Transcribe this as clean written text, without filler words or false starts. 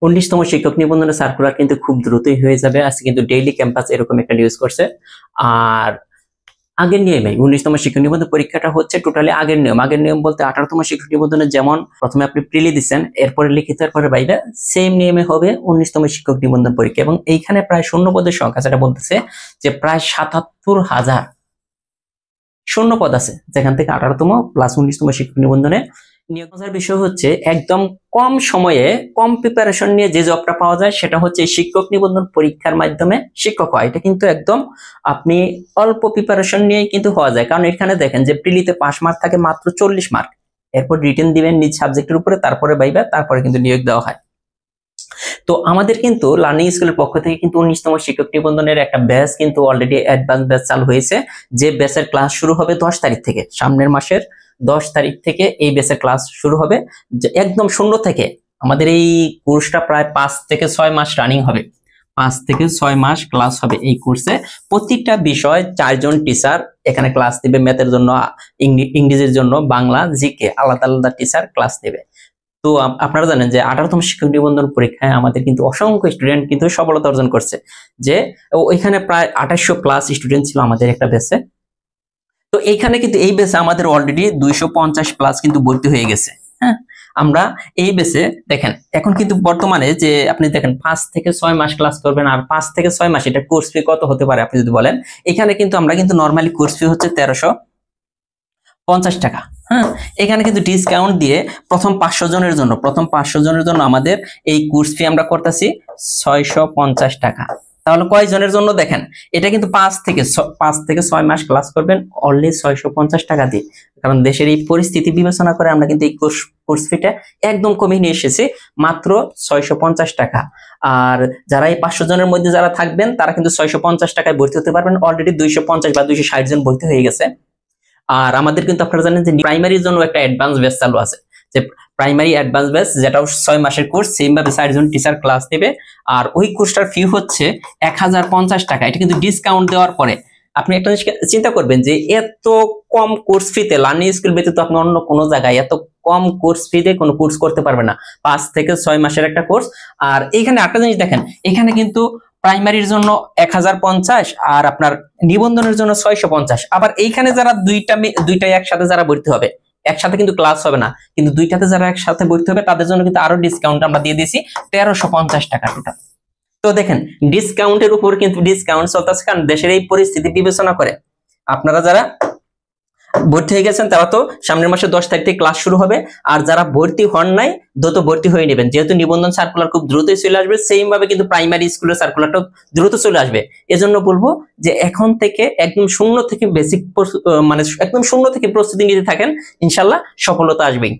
19তম শিক্ষক নিবন্ধনের সার্কুলার কিন্তু খুব দ্রুতই হয়ে যাবে। আজকে কিন্তু ডেইলি ক্যাম্পাস এরকম একটা নিউজ করছে। আর আগের নিয়মে 19তম শিক্ষক নিবন্ধন পরীক্ষাটা হচ্ছে টোটালি আগের নিয়ম বলতে 18তম শিক্ষক নিবন্ধনে যেমন প্রথমে আপনি প্রিলি দিচ্ছেন, এরপরে লিখিত, এরপরে ভাইভা, সেম নিয়মে হবে 19তম শিক্ষক নিবন্ধন পরীক্ষা। এবং এইখানে প্রায় শূন্যপদের সংখ্যা যেটা বলতেছে যে প্রায় 77,000 শূন্যপদ আছে, যেখান থেকে 18তম প্লাস 19তম শিক্ষক নিবন্ধনে নিয়োগ করার বিষয় হচ্ছে একদম কম সময়ে কম প্রিপারেশন নিয়ে যে জবটা পাওয়া যায় সেটা হচ্ছে শিক্ষক নিবন্ধন পরীক্ষার মাধ্যমে শিক্ষক হয়। এটা কিন্তু একদম আপনি অল্প প্রিপারেশন নিয়ে কিন্তু হওয়া যায়। কারণ এখানে দেখেন যে প্রিলিতে পাস মার্ক থাকে মাত্র 40 মার্ক, এরপর রিটেন দিবেন নিজ সাবজেক্টের উপরে, তারপরে ভাইভা, তারপরে কিন্তু নিয়োগ দেওয়া হয়। তো আমাদের কিন্তু লার্নিং স্কুলের পক্ষ থেকে কিন্তু 19তম শিক্ষক নিবন্ধনের একটা ব্যাচ কিন্তু অলরেডি অ্যাডভান্স ব্যাচ চালু হয়েছে, যে ব্যাচের ক্লাস শুরু হবে 10 তারিখ থেকে, সামনের মাসের 10 তারিখ থেকে এই ব্যাচের ক্লাস শুরু হবে। একদম শূন্য থেকে আমাদের এই কোর্সটা প্রায় 5 থেকে 6 মাস রানিং হবে, 5 থেকে 6 মাস ক্লাস হবে এই কোর্সে। প্রতিটা বিষয় 4 জন টিচার এখানে ক্লাস দিবে। ম্যাথের জন্য, ইংরেজির জন্য, বাংলা, জিকে আলাদা আলাদা টিচার ক্লাস দেবে। তো আপনারা জানেন যে 18তম শিক্ষক নিবন্ধন পরীক্ষায় আমাদের কিন্তু অসংখ্য স্টুডেন্ট কিন্তু সফলতা অর্জন করছে, যে ওইখানে প্রায় 2800 প্লাস স্টুডেন্ট ছিল আমাদের একটা ব্যাচে। তো এইখানে কিন্তু এই ব্যাচে আমাদের অলরেডি 250 প্লাস কিন্তু ভর্তি হয়ে গেছে। হ্যাঁ, আমরা এই ব্যাচে দেখেন এখন কিন্তু বর্তমানে যে আপনি দেখেন 5 থেকে 6 মাস ক্লাস করবেন, আর 5 থেকে 6 মাস এটা কোর্স ফি কত হতে পারে আপনি যদি বলেন। এখানে কিন্তু আমরা কিন্তু নরমালি কোর্স ফি হচ্ছে 1350 টাকা। হ্যাঁ, এখানে কিন্তু ডিসকাউন্ট দিয়ে প্রথম 500 জনের জন্য আমাদের এই কোর্স ফি আমরা করতেছি 650 টাকা। তাহলে কয়জনের জন্য দেখেন, এটা কিন্তু 5 থেকে 6 মাস ক্লাস করবেন অনলি 650 টাকা দিয়ে। কারণ দেশের এই পরিস্থিতি বিবেচনা করে আমরা কিন্তু এই কোর্স ফিটা একদম কমিয়ে নিয়ে এসেছি মাত্র 650 টাকা। আর যারা এই 500 জনের মধ্যে যারা থাকবেন তারা কিন্তু 650 টাকায় ভর্তি হতে পারবেন। অলরেডি 250 বা 260 জন ভর্তি হয়ে গেছে। আর আমাদের কিন্তু আপনারা জানেন যে প্রাইমারির জন্য একটা অ্যাডভান্স ব্যাচ চালু আছে, যে প্রাইমারি অ্যাডভান্স ব্যাচ, যেটা 6 মাসের কোর্স, সেম ভাবে 4 জন টিচার ক্লাস দেবে। আর ওই কোর্সটার ফি হচ্ছে 1050 টাকা। এটা কিন্তু ডিসকাউন্ট দেওয়ার পরে। আপনি একটা চিন্তা করবেন যে এত কম কোর্স ফিতে লার্নিং স্কুল ব্যতীত আপনি অন্য কোনো জায়গায় এত কম কোর্স ফিতে কোনো কোর্স করতে পারবে না, 5 থেকে 6 মাসের একটা কোর্স। আর এইখানে একটা জিনিস দেখেন, এখানে কিন্তু প্রাইমারির জন্য 1050 আর আপনার নিবন্ধনের জন্য 650। আবার এইখানে যারা দুইটাই একসাথে যারা ভর্তি হবে, একসাথে কিন্তু ক্লাস হবে না, কিন্তু দুইটাতে যারা একসাথে ভর্তি হবে তাদের জন্য কিন্তু আরো ডিসকাউন্ট আমরা দিয়ে দিয়েছি 1350 টাকা টোটাল। তো দেখেন ডিসকাউন্টের উপর কিন্তু ডিসকাউন্ট চলতেছে, কারণ দেশের এই পরিস্থিতি বিবেচনা করে। আপনারা যারা ভর্তি হয়ে গেছেন তারা তো সামনের মাসে 10 তারিখ থেকে ক্লাস শুরু হবে। আর যারা ভর্তি হন নাই দ্রুত ভর্তি হয়ে নেবেন, যেহেতু নিবন্ধন সার্কুলার খুব দ্রুতই চলে আসবে। সেম ভাবে কিন্তু প্রাইমারি স্কুলের সার্কুলারটাও দ্রুত চলে আসবে। এজন্য বলবো যে এখন থেকে একদম শূন্য থেকে বেসিক মানে একদম শূন্য থেকে প্রস্তুতি নিতে থাকেন, ইনশাল্লাহ সফলতা আসবেই।